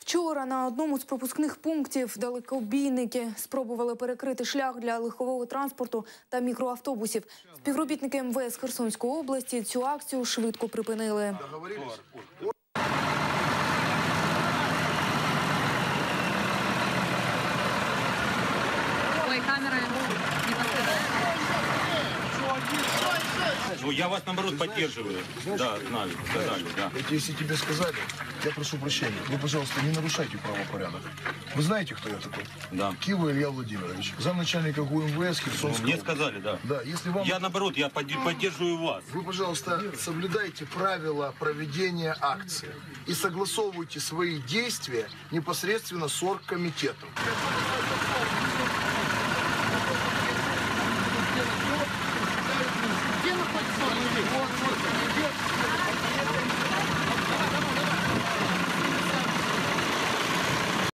Вчора на одному з пропускних пунктів далекобійники спробували перекрити шлях для легкового транспорту та мікроавтобусів. Співробітники МВС Херсонської області цю акцію швидко припинили. Ой, камера не подходит. Ну, я вас, наоборот, поддерживаю. Да, знали, сказали, да. Если тебе сказали, я прошу прощения. Вы, пожалуйста, не нарушайте правопорядок. Вы знаете, кто я такой? Да. Кива Илья Владимирович, замначальника ГУМВС Херсонской. Мне сказали, да. Да, если вам... Я, наоборот, я поддерживаю вас. Вы, пожалуйста, соблюдайте правила проведения акции и согласовывайте свои действия непосредственно с оргкомитетом. Где находится?